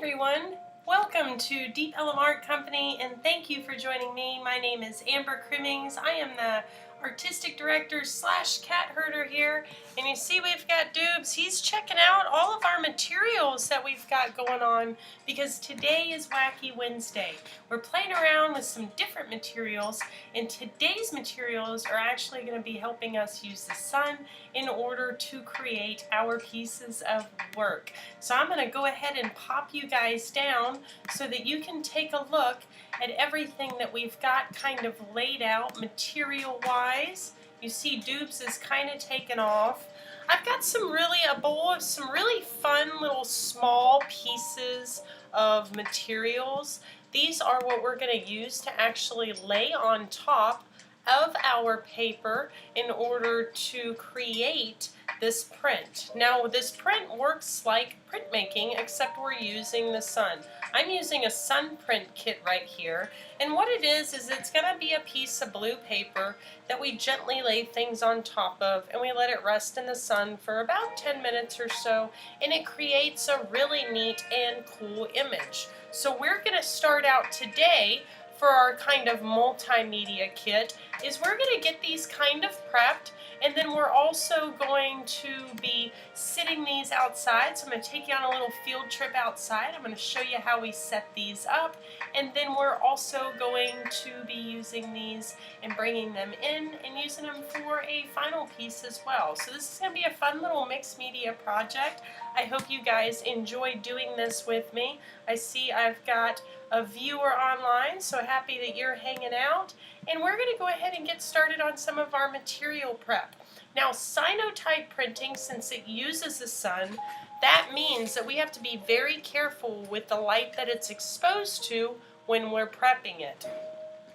everyone. Welcome to Deep Ellum Art Company and thank you for joining me. My name is Amber Crimmings. I am the artistic director / cat herder here, and you see we've got Doobs. He's checking out all of our materials that we've got going on because today is Wacky Wednesday. We're playing around with some different materials, and today's materials are actually going to be helping us use the sun in order to create our pieces of work. So I'm going to go ahead and pop you guys down so that you can take a look at everything that we've got kind of laid out material-wise. You see Doobs is kind of taken off. I've got a bowl of some really fun little small pieces of materials. These are what we're going to use to actually lay on top of our paper in order to create this print. Now this print works like printmaking, except we're using the sun. I'm using a sun print kit right here, and what it is it's going to be a piece of blue paper that we gently lay things on top of, and we let it rest in the sun for about 10 minutes or so, and it creates a really neat and cool image. So we're going to start out today for our kind of multimedia kit is we're going to get these kind of prepped, and then we're also going to be sitting these outside. So I'm going to take you on a little field trip outside. I'm going to show you how we set these up, and then we're also going to be using these and bringing them in and using them for a final piece as well. So this is going to be a fun little mixed media project. I hope you guys enjoy doing this with me. I see I've got a viewer online, so happy that you're hanging out. And we're going to go ahead and get started on some of our material prep. Now, Cynotype printing, since it uses the sun, that means that we have to be very careful with the light that it's exposed to when we're prepping it.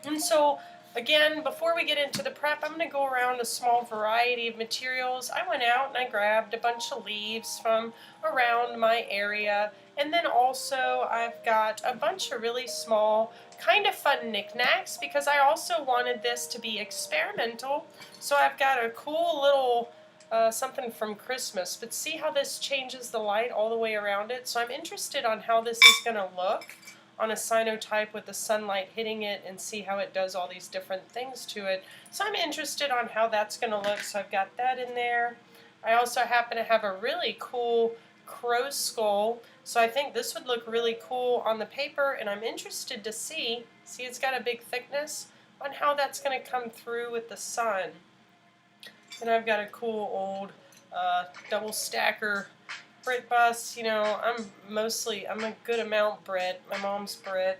And so, again, before we get into the prep, I'm going to go around a small variety of materials. I went out and I grabbed a bunch of leaves from around my area, and then also I've got a bunch of really small, kind of fun knickknacks because I also wanted this to be experimental. So I've got a cool little something from Christmas, but see how this changes the light all the way around it? So I'm interested on how this is going to look on a Cynotype with the sunlight hitting it, and see how it does all these different things to it. So I'm interested on how that's going to look, so I've got that in there. I also happen to have a really cool crow skull, so I think this would look really cool on the paper, and I'm interested to see it's got a big thickness, on how that's going to come through with the sun. And I've got a cool old double stacker Brit bust. You know, I'm a good amount Brit. My mom's Brit.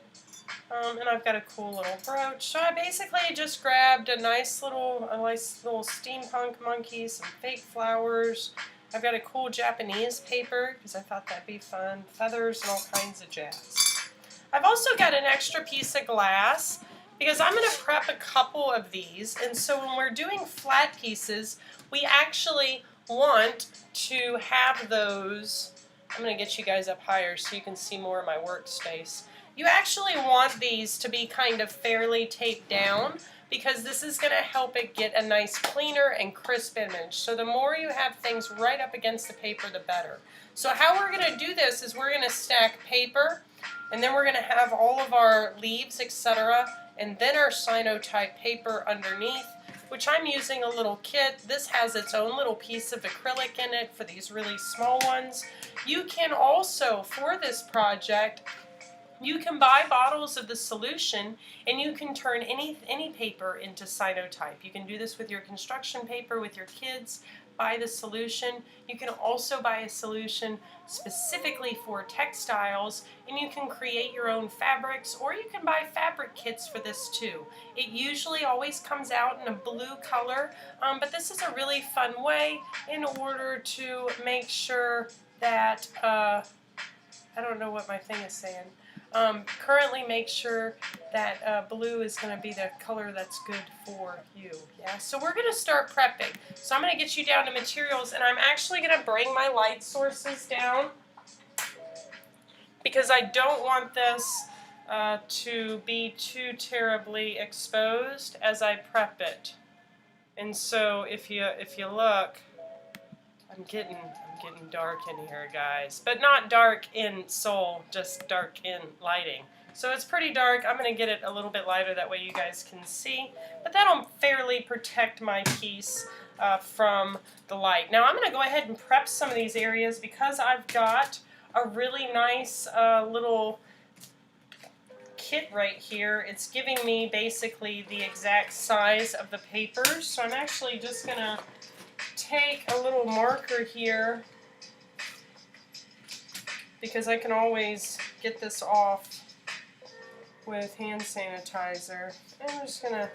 And I've got a cool little brooch. So I basically just grabbed a nice little steampunk monkey, some fake flowers. I've got a cool Japanese paper because I thought that'd be fun. Feathers and all kinds of jazz. I've also got an extra piece of glass because I'm going to prep a couple of these. And so when we're doing flat pieces, we actually want to have those. I'm going to get you guys up higher so you can see more of my workspace. You actually want these to be kind of fairly taped down because this is going to help it get a nice cleaner and crisp image. So the more you have things right up against the paper, the better. So how we're going to do this is we're going to stack paper, and then we're going to have all of our leaves, etc., and then our Cynotype paper underneath, which I'm using a little kit. This has its own little piece of acrylic in it for these really small ones. You can also, for this project, you can buy bottles of the solution, and you can turn any paper into Cynotype. You can do this with your construction paper, with your kids. Buy the solution. You can also buy a solution specifically for textiles, and you can create your own fabrics, or you can buy fabric kits for this too. It usually always comes out in a blue color, but this is a really fun way in order to make sure that, I don't know what my thing is saying. Currently make sure that blue is going to be the color that's good for you. Yeah, so we're going to start prepping. So I'm going to get you down to materials, and I'm actually going to bring my light sources down because I don't want this to be too terribly exposed as I prep it. And so if you look, I'm getting getting dark in here, guys. But not dark in soul, just dark in lighting. So it's pretty dark. I'm going to get it a little bit lighter, that way you guys can see. But that'll fairly protect my piece from the light. Now I'm going to go ahead and prep some of these areas because I've got a really nice little kit right here. It's giving me basically the exact size of the papers. So I'm actually just going to take a little marker here because I can always get this off with hand sanitizer. I'm just going to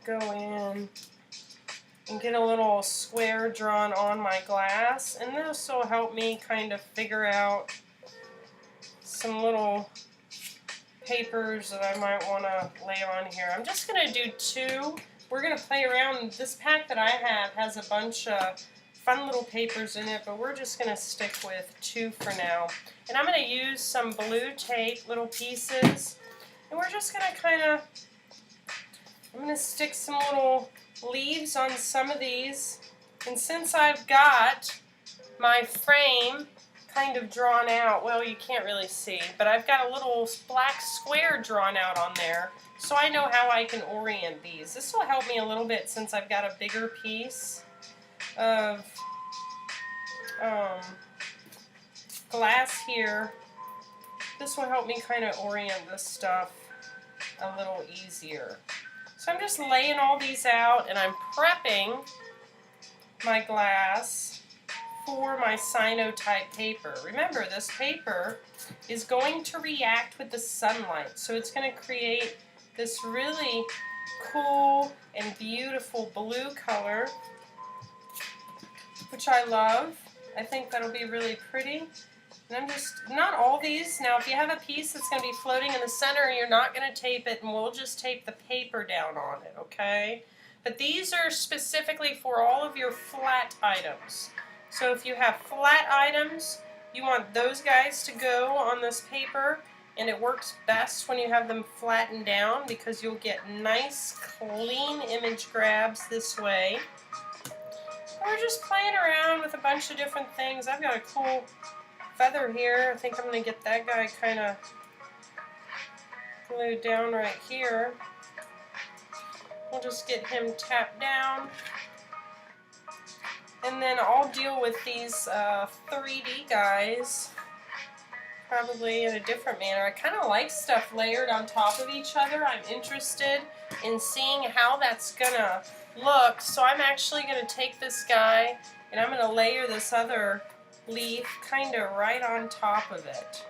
go in and get a little square drawn on my glass, and this will help me kind of figure out some little papers that I might want to lay on here. I'm just going to do 2. We're going to play around. This pack that I have has a bunch of fun little papers in it, but we're just going to stick with 2 for now. And I'm going to use some blue tape, little pieces, and we're just going to kind of, I'm going to stick some little leaves on some of these. And since I've got my frame kind of drawn out, well, you can't really see, but I've got a little black square drawn out on there, so I know how I can orient these. This will help me a little bit since I've got a bigger piece of glass here. This will help me kind of orient this stuff a little easier. So I'm just laying all these out, and I'm prepping my glass for my Cynotype paper. Remember, this paper is going to react with the sunlight, so it's going to create this really cool and beautiful blue color, which I love. I think that'll be really pretty. And I'm just, not all these, now if you have a piece that's going to be floating in the center, you're not going to tape it, and we'll just tape the paper down on it, okay? But these are specifically for all of your flat items. So if you have flat items, you want those guys to go on this paper, and it works best when you have them flattened down because you'll get nice, clean image grabs this way. We're just playing around with a bunch of different things. I've got a cool feather here. I think I'm going to get that guy kind of glued down right here. We'll just get him tapped down. And then I'll deal with these 3D guys probably in a different manner. I kind of like stuff layered on top of each other. I'm interested in seeing how that's going to look. So I'm actually going to take this guy and I'm going to layer this other leaf kind of right on top of it.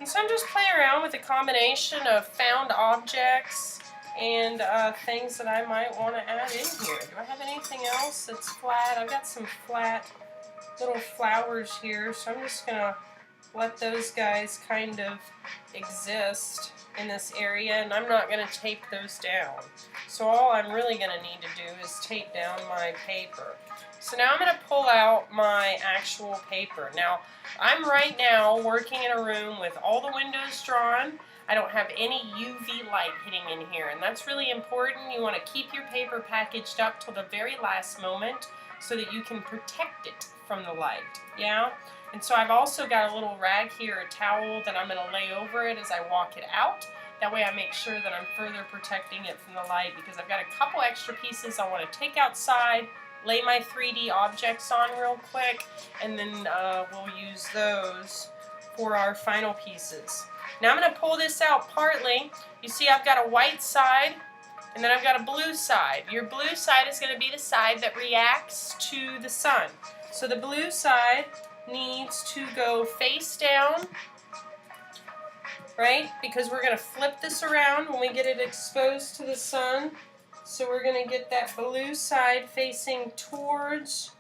And so I'm just playing around with a combination of found objects and things that I might want to add in here. Do I have anything else that's flat? I've got some flat little flowers here, so I'm just going to let those guys kind of exist in this area, and I'm not going to tape those down. So all I'm really going to need to do is tape down my paper. So now I'm going to pull out my actual paper. Now, I'm right now working in a room with all the windows drawn. I don't have any UV light hitting in here, and that's really important. You want to keep your paper packaged up till the very last moment so that you can protect it from the light, yeah? And so I've also got a little rag here, a towel that I'm going to lay over it as I walk it out. That way I make sure that I'm further protecting it from the light, because I've got a couple extra pieces I want to take outside, lay my 3D objects on real quick, and then we'll use those for our final pieces. Now I'm going to pull this out partly. You see I've got a white side, and then I've got a blue side. Your blue side is going to be the side that reacts to the sun. So the blue side needs to go face down, right? Because we're going to flip this around when we get it exposed to the sun. So we're going to get that blue side facing towards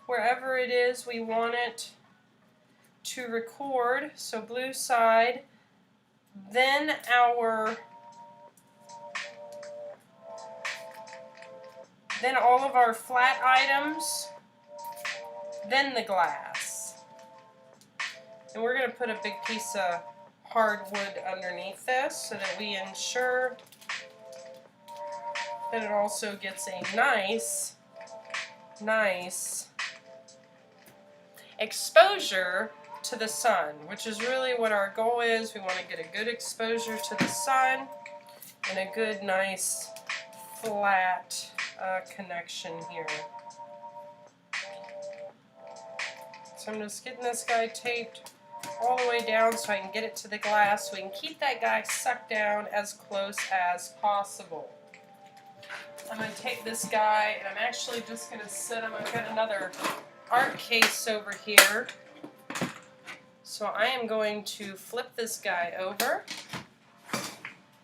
wherever it is we want it to record. So blue side. Then all of our flat items, then the glass. And we're going to put a big piece of hardwood underneath this so that we ensure that it also gets a nice exposure to the sun, which is really what our goal is. We want to get a good exposure to the sun and a good, nice, flat connection here. So I'm just getting this guy taped all the way down so I can get it to the glass so we can keep that guy sucked down as close as possible. I'm going to take this guy and I'm actually just going to set him. I've got another art case over here. So I am going to flip this guy over,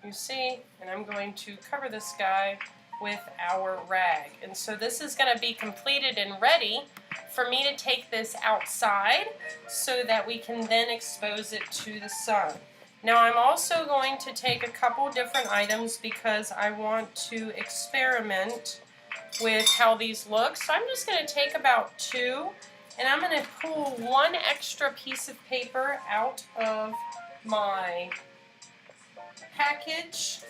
you see, and I'm going to cover this guy with our rag. And so this is going to be completed and ready for me to take this outside so that we can then expose it to the sun. Now I'm also going to take a couple different items because I want to experiment with how these look. So I'm just going to take about 2 and I'm going to pull 1 extra piece of paper out of my package.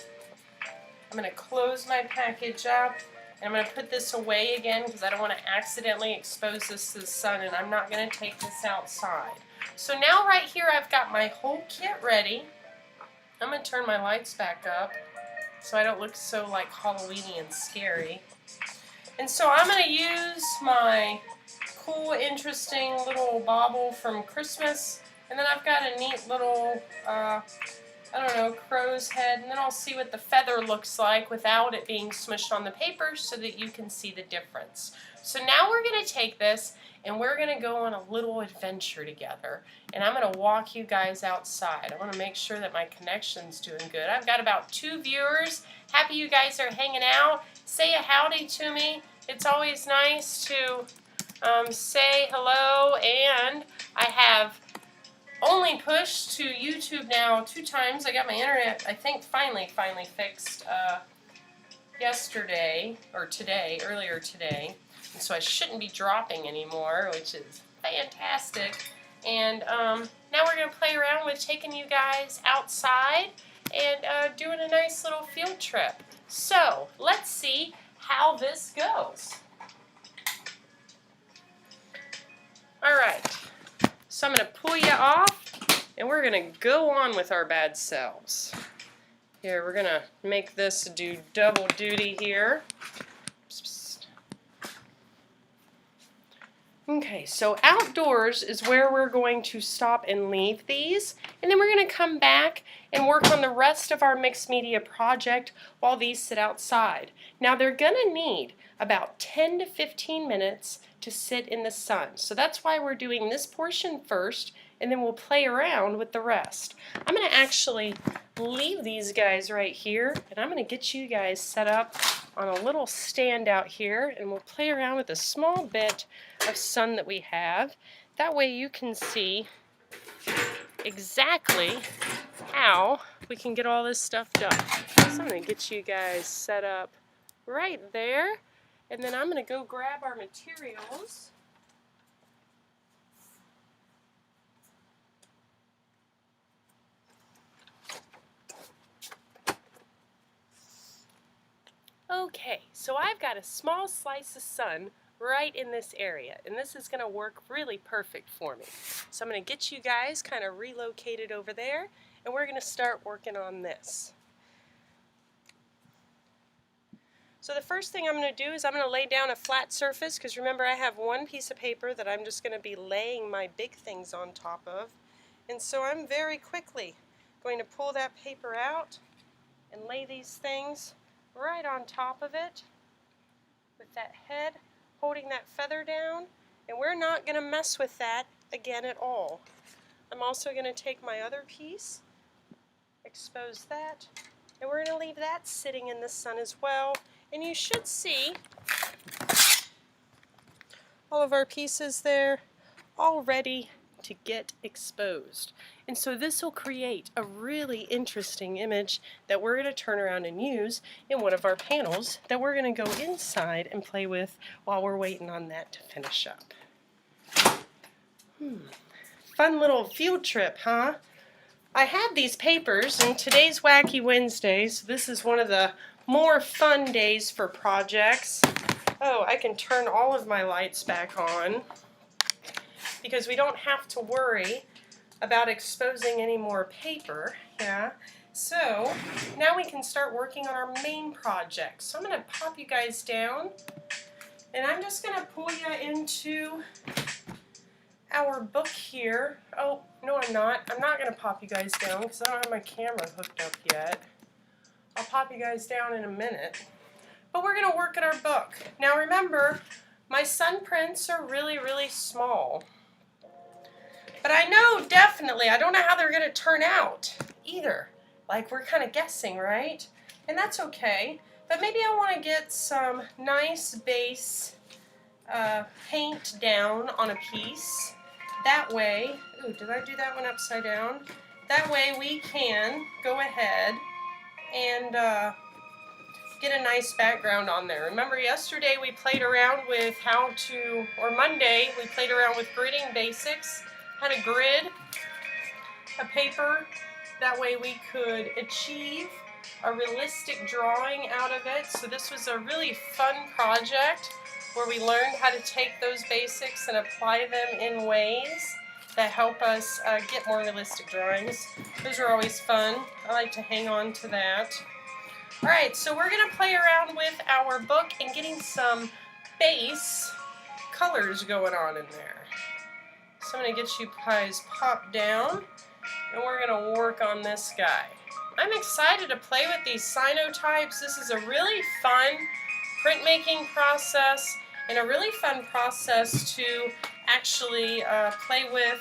I'm going to close my package up and I'm going to put this away again because I don't want to accidentally expose this to the sun, and I'm not going to take this outside. So now right here I've got my whole kit ready. I'm going to turn my lights back up so I don't look so like Halloween-y and scary. And so I'm going to use my cool, interesting little bauble from Christmas, and then I've got a neat little, I don't know, crow's head, and then I'll see what the feather looks like without it being smushed on the paper so that you can see the difference. So now we're going to take this and we're going to go on a little adventure together, and I'm going to walk you guys outside. I want to make sure that my connection's doing good. I've got about 2 viewers. Happy you guys are hanging out. Say a howdy to me. It's always nice to say hello, and I have only pushed to YouTube now 2 times. I got my internet, I think, finally fixed yesterday, or today, earlier today. And so I shouldn't be dropping anymore, which is fantastic. And now we're going to play around with taking you guys outside and doing a nice little field trip. So let's see how this goes. Alright, so I'm going to pull you off and we're going to go on with our bad selves. Here, we're going to make this do double duty here. Okay, so outdoors is where we're going to stop and leave these, and then we're going to come back and work on the rest of our mixed media project while these sit outside. Now they're going to need about 10 to 15 minutes to sit in the sun, so that's why we're doing this portion first, and then we'll play around with the rest. I'm going to actually leave these guys right here, and I'm going to get you guys set up on a little stand out here, and we'll play around with a small bit of sun that we have. That way you can see exactly how we can get all this stuff done. So I'm going to get you guys set up right there, and then I'm going to go grab our materials. Okay, so I've got a small slice of sun right in this area, and this is going to work really perfect for me. So I'm going to get you guys kind of relocated over there, and we're going to start working on this. So the first thing I'm going to do is I'm going to lay down a flat surface, because remember I have one piece of paper that I'm just going to be laying my big things on top of. And so I'm very quickly going to pull that paper out and lay these things right on top of it with that head holding that feather down, and we're not going to mess with that again at all. I'm also going to take my other piece, expose that, and we're going to leave that sitting in the sun as well, and you should see all of our pieces there all ready to get exposed. And so this will create a really interesting image that we're going to turn around and use in one of our panels that we're going to go inside and play with while we're waiting on that to finish up. Fun little field trip, huh? I had these papers, and today's Wacky Wednesday, so this is one of the more fun days for projects. Oh, I can turn all of my lights back on. because we don't have to worry about exposing any more paper. Yeah. So now we can start working on our main project. So I'm going to pop you guys down, and I'm just going to pull you into our book here. Oh, no, I'm not. I'm not going to pop you guys down because I don't have my camera hooked up yet. I'll pop you guys down in a minute. But we're going to work at our book. Now remember, my sun prints are really, really small. But I know definitely, I don't know how they're going to turn out either. Like, we're kind of guessing, right? And that's okay. But maybe I want to get some nice base paint down on a piece. That way, ooh, did I do that one upside down? That way we can go ahead and get a nice background on there. Remember yesterday we played around with how to, or Monday, we played around with gridding basics. How to grid a paper. That way we could achieve a realistic drawing out of it. So this was a really fun project where we learned how to take those basics and apply them in ways that help us get more realistic drawings. Those are always fun. I like to hang on to that. Alright, so we're going to play around with our book and getting some base colors going on in there. So I'm going to get you guys popped down, and we're going to work on this guy. I'm excited to play with these Cynotypes. This is a really fun printmaking process, and a really fun process to actually play with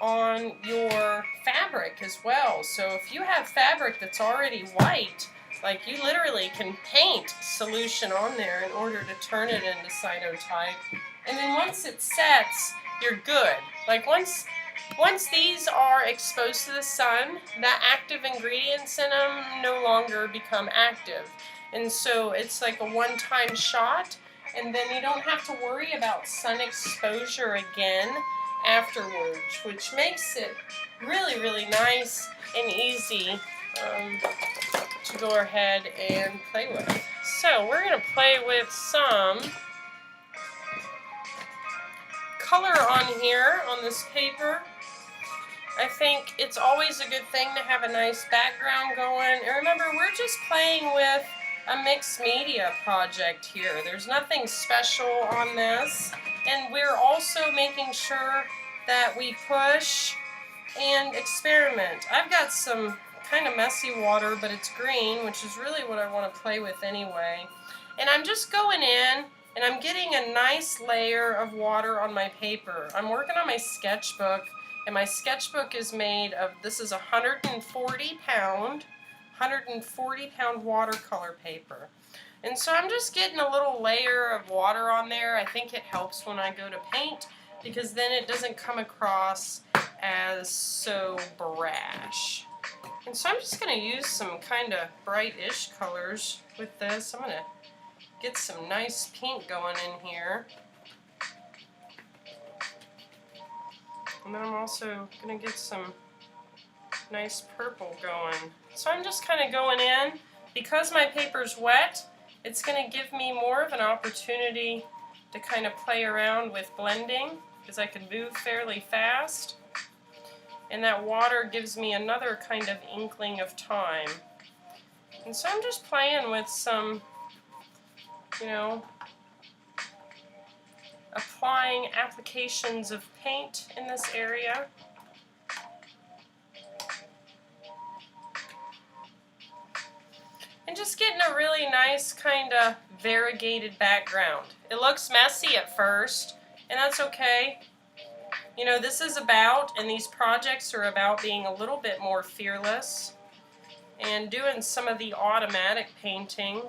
on your fabric as well. So if you have fabric that's already white, like you literally can paint solution on there in order to turn it into Cynotype. And then once it sets, you're good. Like once these are exposed to the sun, the active ingredients in them no longer become active. And so it's like a one-time shot, and then you don't have to worry about sun exposure again afterwards, which makes it really, really nice and easy to go ahead and play with. So we're going to play with some color on here on this paper. I think it's always a good thing to have a nice background going. And remember, we're just playing with a mixed media project here. There's nothing special on this. And we're also making sure that we push and experiment. I've got some kind of messy water, but it's green, which is really what I want to play with anyway. And I'm just going in and I'm getting a nice layer of water on my paper. I'm working on my sketchbook, and my sketchbook is made of, this is 140 pound watercolor paper. And so I'm just getting a little layer of water on there. I think it helps when I go to paint, because then it doesn't come across as so brash. And so I'm just going to use some kind of bright-ish colors with this. I'm going to get some nice pink going in here. And then I'm also going to get some nice purple going. So I'm just kind of going in. Because my paper's wet, it's going to give me more of an opportunity to kind of play around with blending, because I can move fairly fast. And that water gives me another kind of inkling of time. And so I'm just playing with some, you know, applying applications of paint in this area. And just getting a really nice kind of variegated background. It looks messy at first, and that's okay. You know, this is about, and these projects are about being a little bit more fearless and doing some of the automatic painting.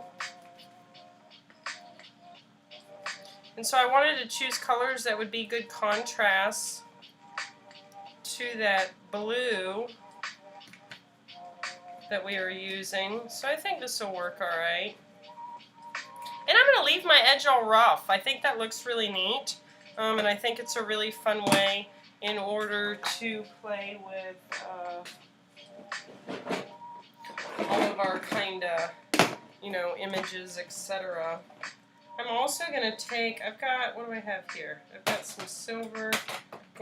And so I wanted to choose colors that would be good contrasts to that blue that we are using. So I think this will work all right. And I'm going to leave my edge all rough. I think that looks really neat. And I think it's a really fun way in order to play with all of our kind of, you know, images, etc. I'm also going to take, I've got, what do I have here? I've got some silver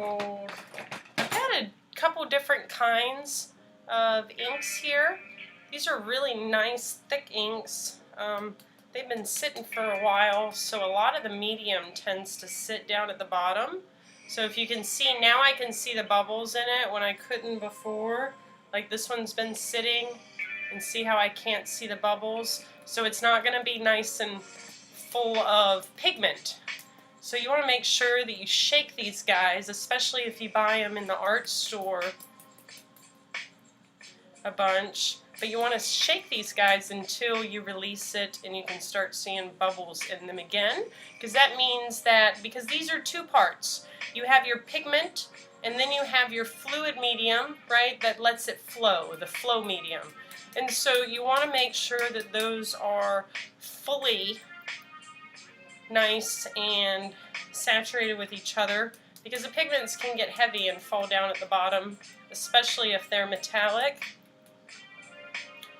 gold. I've got a couple different kinds of inks here. These are really nice, thick inks. They've been sitting for a while, so a lot of the medium tends to sit down at the bottom. So if you can see, now I can see the bubbles in it when I couldn't before. Like this one's been sitting, and see how I can't see the bubbles? So it's not going to be nice and full of pigment. So you want to make sure that you shake these guys, especially if you buy them in the art store a bunch. But you want to shake these guys until you release it and you can start seeing bubbles in them again. Because that means that, because these are two parts. You have your pigment and then you have your fluid medium, right, that lets it flow, the flow medium. And so you want to make sure that those are fully nice and saturated with each other, because the pigments can get heavy and fall down at the bottom, especially if they're metallic.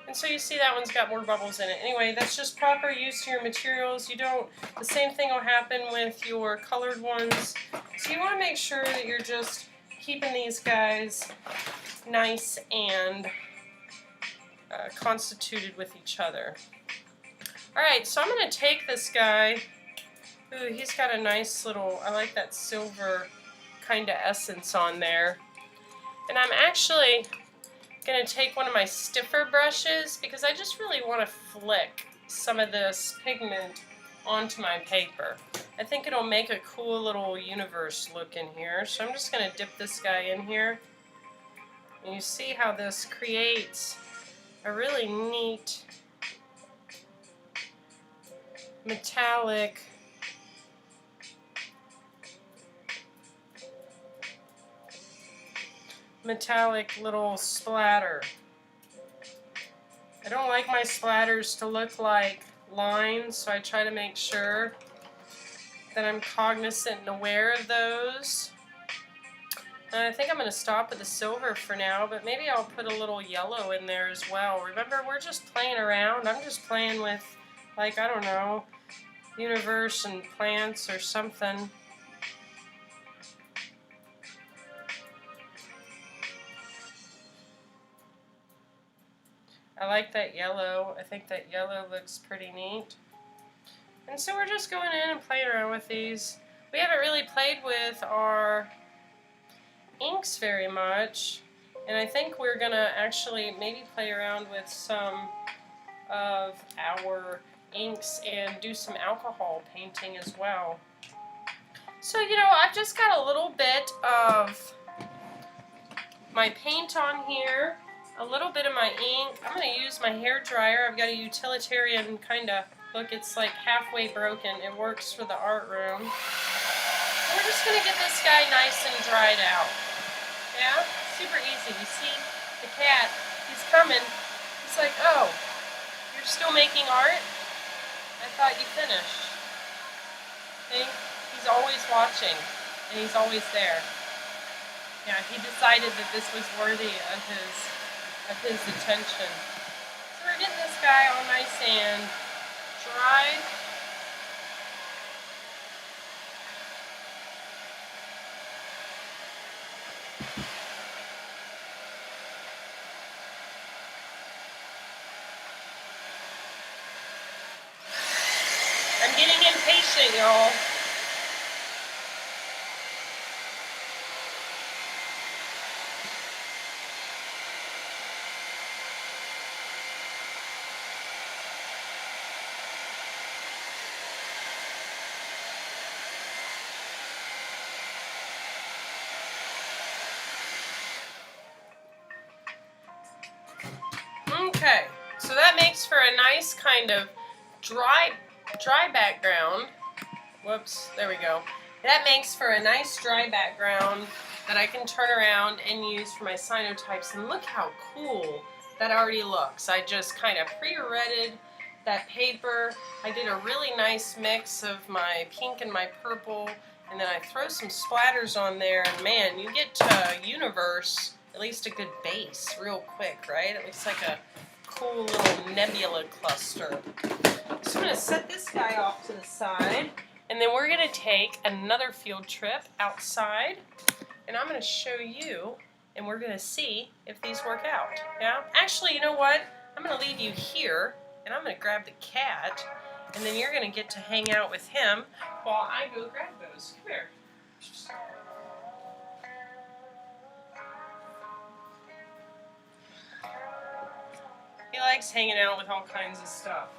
And so you see that one's got more bubbles in it. Anyway, that's just proper use to your materials. You don't, the same thing will happen with your colored ones. So you want to make sure that you're just keeping these guys nice and constituted with each other. Alright, so I'm going to take this guy. Ooh, he's got a nice little, I like that silver kind of essence on there. And I'm actually going to take one of my stiffer brushes because I just really want to flick some of this pigment onto my paper. I think it'll make a cool little universe look in here. So I'm just going to dip this guy in here. And you see how this creates a really neat metallic little splatter. I don't like my splatters to look like lines, so I try to make sure that I'm cognizant and aware of those. And I think I'm going to stop at the silver for now, but maybe I'll put a little yellow in there as well. Remember, we're just playing around. I'm just playing with, like, I don't know, universe and plants or something. I like that yellow. I think that yellow looks pretty neat. And so we're just going in and playing around with these. We haven't really played with our inks very much. And I think we're going to actually maybe play around with some of our inks and do some alcohol painting as well. So, you know, I've just got a little bit of my paint on here. A little bit of my ink. I'm going to use my hair dryer. I've got a utilitarian kind of look. It's like halfway broken. It works for the art room. And we're just going to get this guy nice and dried out. Yeah? Super easy. You see the cat? He's coming. He's like, oh, you're still making art? I thought you finished. See? He's always watching. And he's always there. Yeah, he decided that this was worthy of his attention. So we're getting this guy all nice and dried. I'm getting impatient, y'all. Okay, so that makes for a nice kind of dry background. Whoops, there we go. That makes for a nice dry background that I can turn around and use for my Cyanotypes. And look how cool that already looks. I just kind of pre-retted that paper. I did a really nice mix of my pink and my purple, and then I throw some splatters on there, and man, you get to universe, at least a good base real quick, right? It looks like a cool little Nebula Cluster. So I'm going to set this guy off to the side, and then we're going to take another field trip outside. and I'm going to show you, and we're going to see if these work out. Yeah? Actually, you know what? I'm going to leave you here, and I'm going to grab the cat, and then you're going to get to hang out with him while I go grab those. Come here. He likes hanging out with all kinds of stuff.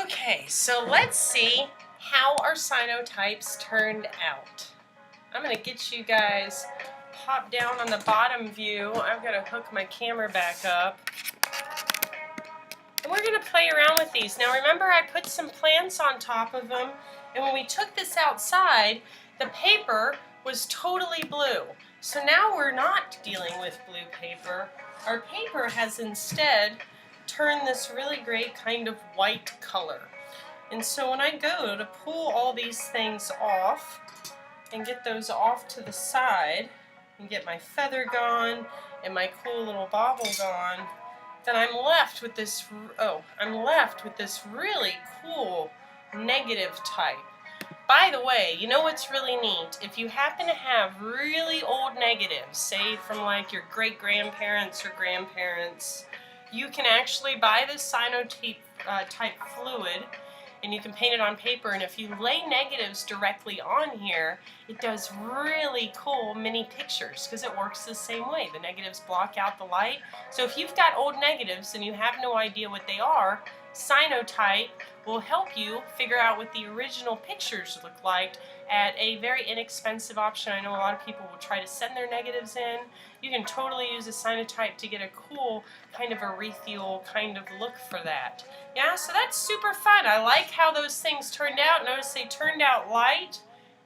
Okay, so let's see how our cyanotypes turned out. I'm going to get you guys popped down on the bottom view. I've got to hook my camera back up. And we're going to play around with these. Now remember, I put some plants on top of them, and when we took this outside, the paper was totally blue. So now we're not dealing with blue paper. Our paper has instead turned this really great kind of white color. And so when I go to pull all these things off and get those off to the side and get my feather gone and my cool little bauble gone, then I'm left with this really cool negative type. By the way, you know what's really neat? If you happen to have really old negatives, say from like your great-grandparents or grandparents, you can actually buy this Cyanotype type fluid, and you can paint it on paper, and if you lay negatives directly on here, it does really cool mini pictures because it works the same way. The negatives block out the light. So if you've got old negatives and you have no idea what they are, Cynotype will help you figure out what the original pictures look like at a very inexpensive option. I know a lot of people will try to send their negatives in. You can totally use a Cynotype to get a cool kind of ethereal kind of look for that. Yeah, so that's super fun. I like how those things turned out. Notice they turned out light,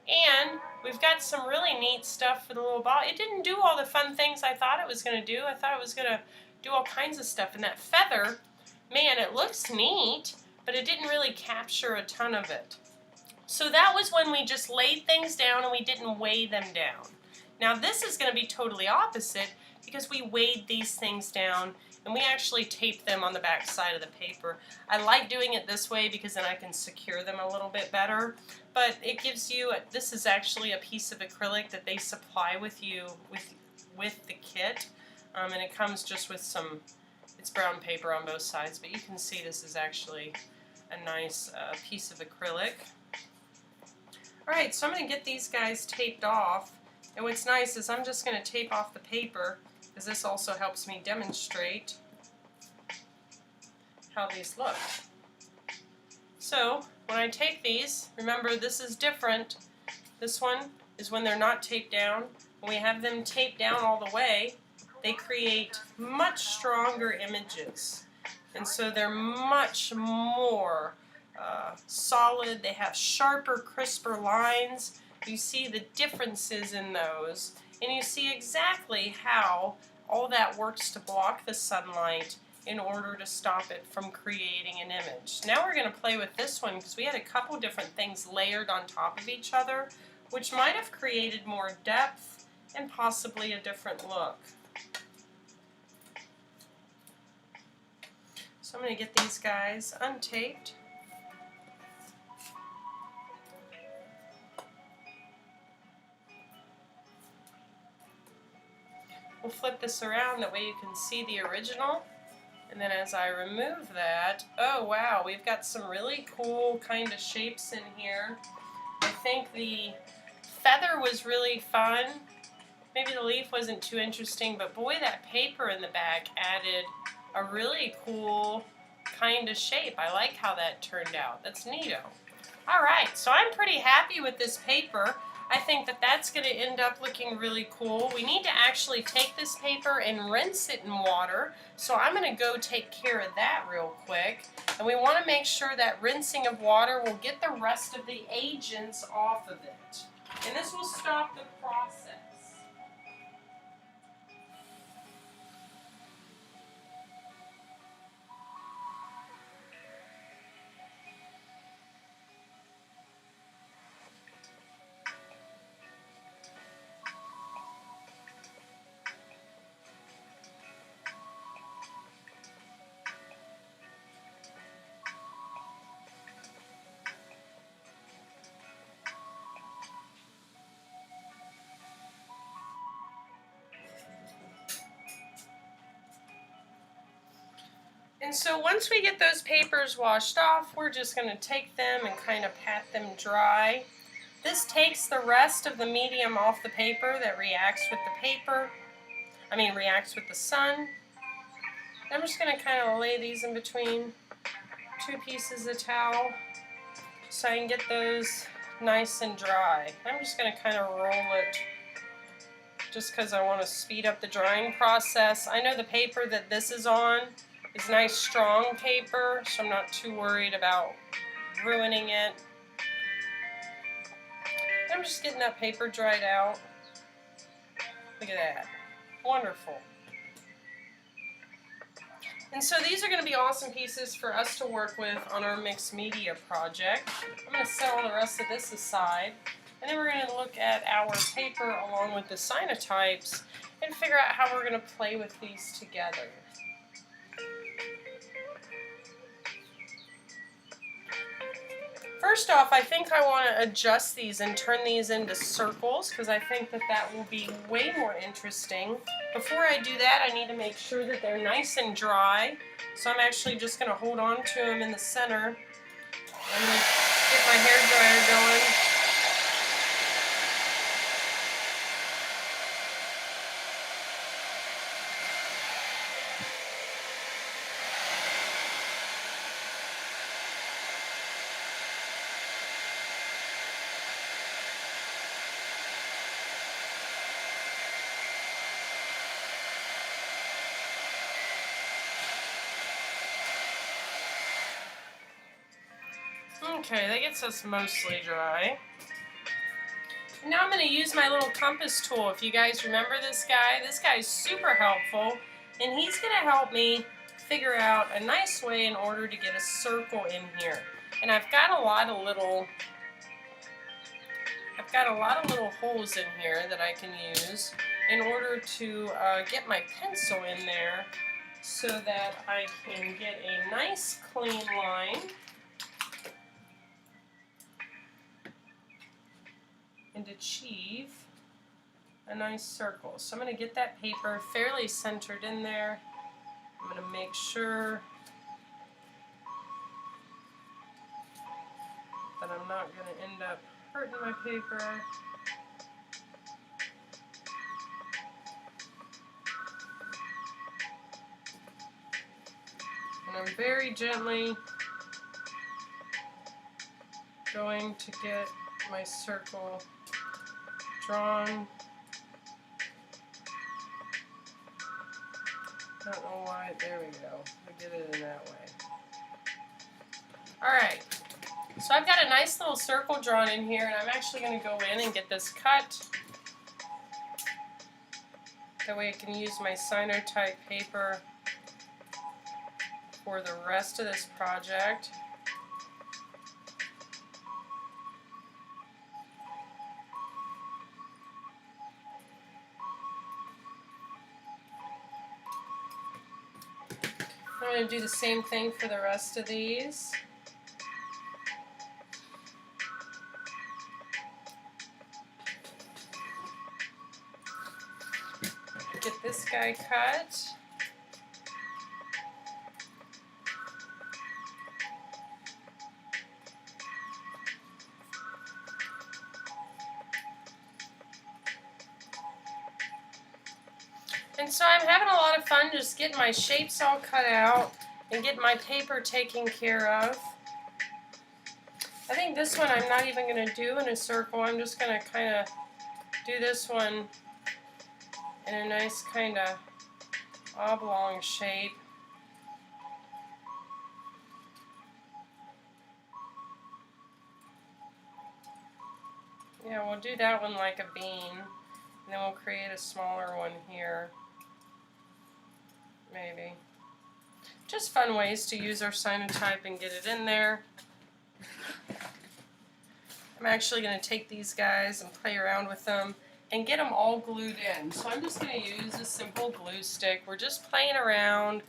and we've got some really neat stuff for the little ball. It didn't do all the fun things I thought it was going to do. I thought it was going to do all kinds of stuff. And that feather, man, it looks neat, but it didn't really capture a ton of it. So that was when we just laid things down and we didn't weigh them down. Now this is going to be totally opposite because we weighed these things down and we actually taped them on the back side of the paper. I like doing it this way because then I can secure them a little bit better. But it gives you, this is actually a piece of acrylic that they supply with you with the kit. And it comes just with some, it's brown paper on both sides, but you can see this is actually a nice piece of acrylic. Alright, so I'm going to get these guys taped off, and what's nice is I'm just going to tape off the paper, because this also helps me demonstrate how these look. So, when I take these, remember this is different. This one is when they're not taped down. When we have them taped down all the way, they create much stronger images. And so they're much more solid. They have sharper, crisper lines. You see the differences in those, and you see exactly how all that works to block the sunlight in order to stop it from creating an image. Now we're going to play with this one because we had a couple different things layered on top of each other, which might have created more depth and possibly a different look. So I'm going to get these guys untaped. We'll flip this around, that way you can see the original. And then as I remove that, oh wow, we've got some really cool kind of shapes in here. I think the feather was really fun. Maybe the leaf wasn't too interesting, but boy, that paper in the back added a really cool kind of shape. I like how that turned out. That's neato. Alright, so I'm pretty happy with this paper. I think that that's going to end up looking really cool. We need to actually take this paper and rinse it in water, so I'm going to go take care of that real quick. And we want to make sure that rinsing of water will get the rest of the agents off of it. And this will stop the process. And so once we get those papers washed off, we're just going to take them and kind of pat them dry. This takes the rest of the medium off the paper that reacts with the reacts with the sun. I'm just going to kind of lay these in between two pieces of towel so I can get those nice and dry. I'm just going to kind of roll it just because I want to speed up the drying process. I know the paper that this is on is nice strong paper, so I'm not too worried about ruining it. I'm just getting that paper dried out. Look at that. Wonderful. And so these are going to be awesome pieces for us to work with on our mixed media project. I'm going to set all the rest of this aside, and then we're going to look at our paper along with the Cynotypes and figure out how we're going to play with these together. First off, I think I want to adjust these and turn these into circles because I think that that will be way more interesting. Before I do that, I need to make sure that they're nice and dry. So I'm actually just going to hold on to them in the center. I'm going to get my hairdryer going. Okay, that gets us mostly dry. Now I'm going to use my little compass tool. If you guys remember this guy's super helpful, and he's going to help me figure out a nice way in order to get a circle in here. And I've got a lot of little holes in here that I can use in order to get my pencil in there so that I can get a nice clean line and achieve a nice circle. So I'm going to get that paper fairly centered in there. I'm going to make sure that I'm not going to end up hurting my paper. And I'm very gently going to get my circle drawn. I don't know why. There we go. I get it in that way. Alright. So I've got a nice little circle drawn in here, and I'm actually going to go in and get this cut. That way I can use my Cynotype paper for the rest of this project. I'm going to do the same thing for the rest of these. Get this guy cut. And so I'm having a lot of fun just getting my shapes all cut out and getting my paper taken care of. I think this one I'm not even going to do in a circle. I'm just going to kind of do this one in a nice kind of oblong shape. Yeah, we'll do that one like a bean, and then we'll create a smaller one here. Maybe. Just fun ways to use our Cynotype and get it in there. I'm actually going to take these guys and play around with them and get them all glued in. So I'm just going to use a simple glue stick. We're just playing around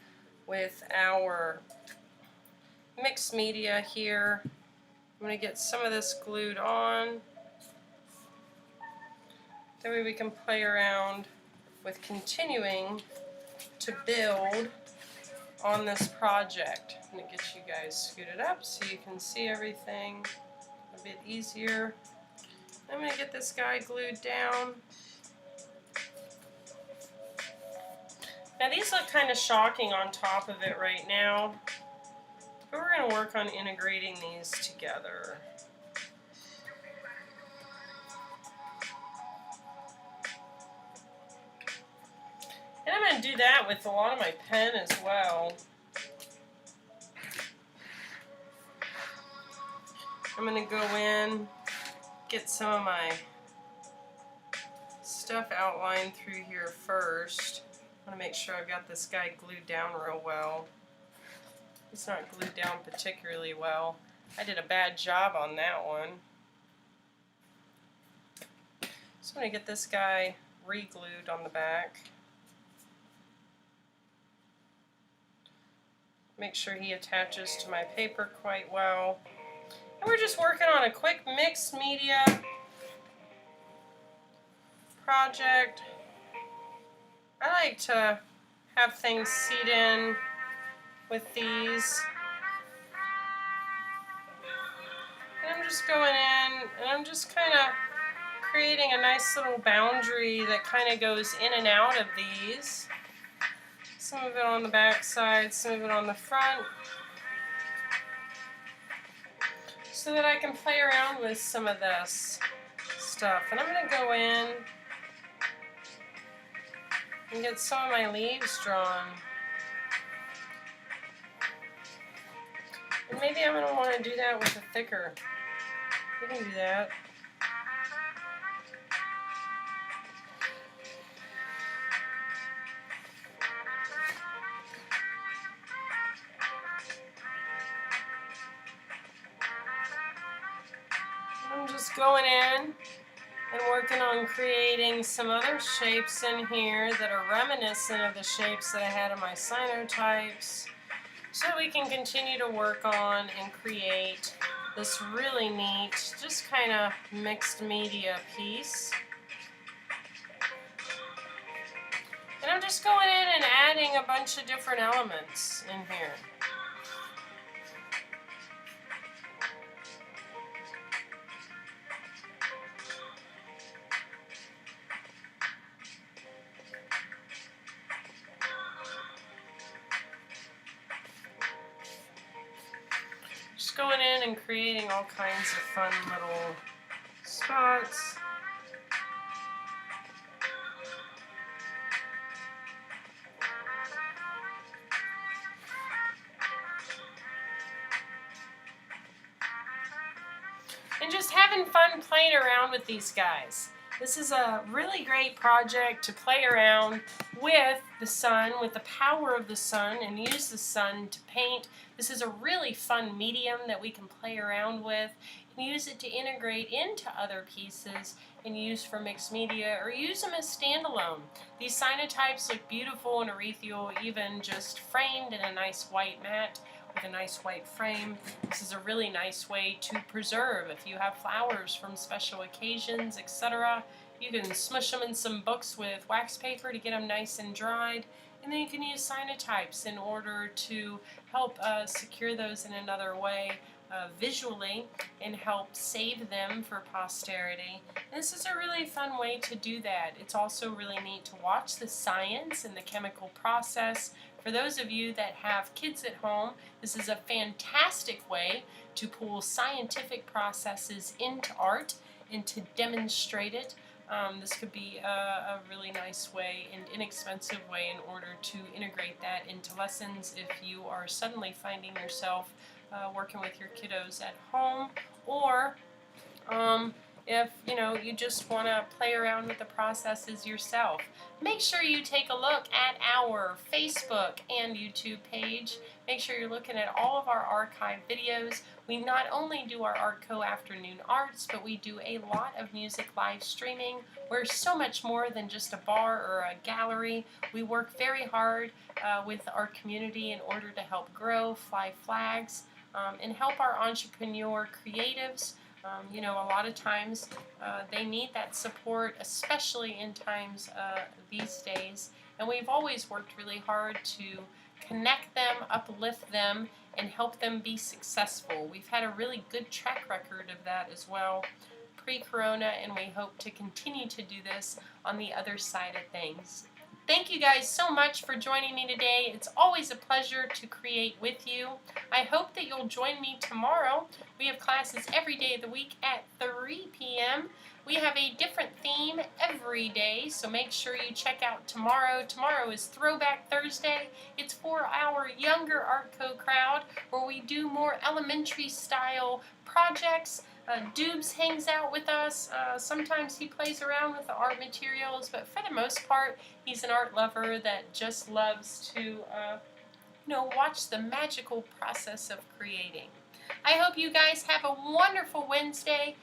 with our mixed media here. I'm going to get some of this glued on. That way we can play around with continuing to build on this project. I'm going to get you guys scooted up so you can see everything a bit easier. I'm going to get this guy glued down. Now these look kind of shocking on top of it right now, but we're going to work on integrating these together. And I'm going to do that with a lot of my pen as well. I'm going to go in, get some of my stuff outlined through here first. I want to make sure I've got this guy glued down real well. It's not glued down particularly well. I did a bad job on that one. So I'm going to get this guy re-glued on the back. Make sure he attaches to my paper quite well. And we're just working on a quick mixed media project. I like to have things seed in with these. And I'm just going in and I'm just kind of creating a nice little boundary that kind of goes in and out of these. Some of it on the back side, some of it on the front, so that I can play around with some of this stuff. And I'm going to go in and get some of my leaves drawn. And maybe I'm going to want to do that with a thicker. We can do that. I'm just going in and working on creating some other shapes in here that are reminiscent of the shapes that I had in my Cyanotypes, so we can continue to work on and create this really neat, just kind of mixed media piece. And I'm just going in and adding a bunch of different elements in here. Just going in and creating all kinds of fun little spots. And just having fun playing around with these guys. This is a really great project to play around with the sun, with the power of the sun, and use the sun to paint. This is a really fun medium that we can play around with and use it to integrate into other pieces and use for mixed media, or use them as standalone. These Cyanotypes look beautiful in ethereal, even just framed in a nice white mat with a nice white frame. This is a really nice way to preserve. If you have flowers from special occasions, etc., you can smush them in some books with wax paper to get them nice and dried, and then you can use Cyanotypes in order to help secure those in another way visually and help save them for posterity. And this is a really fun way to do that. It's also really neat to watch the science and the chemical process. For those of you that have kids at home, this is a fantastic way to pull scientific processes into art and to demonstrate it. This could be a really nice way and inexpensive way in order to integrate that into lessons if you are suddenly finding yourself working with your kiddos at home, or if you just want to play around with the processes yourself. Make sure you take a look at our Facebook and YouTube page. Make sure you're looking at all of our archive videos. We not only do our ArtCo afternoon arts, but we do a lot of music live streaming. We're so much more than just a bar or a gallery. We work very hard with our community in order to help grow, fly flags, and help our entrepreneur creatives. A lot of times they need that support, especially in times these days. And we've always worked really hard to connect them, uplift them, and help them be successful. We've had a really good track record of that as well pre-corona, and we hope to continue to do this on the other side of things. Thank you guys so much for joining me today. It's always a pleasure to create with you. I hope that you'll join me tomorrow. We have classes every day of the week at 3 p.m. We have a different theme every day, so make sure you check out tomorrow. Tomorrow is Throwback Thursday. It's for our younger ArtCo crowd, where we do more elementary style projects. Doobs hangs out with us. Sometimes he plays around with the art materials, but for the most part, he's an art lover that just loves to, watch the magical process of creating. I hope you guys have a wonderful Wednesday.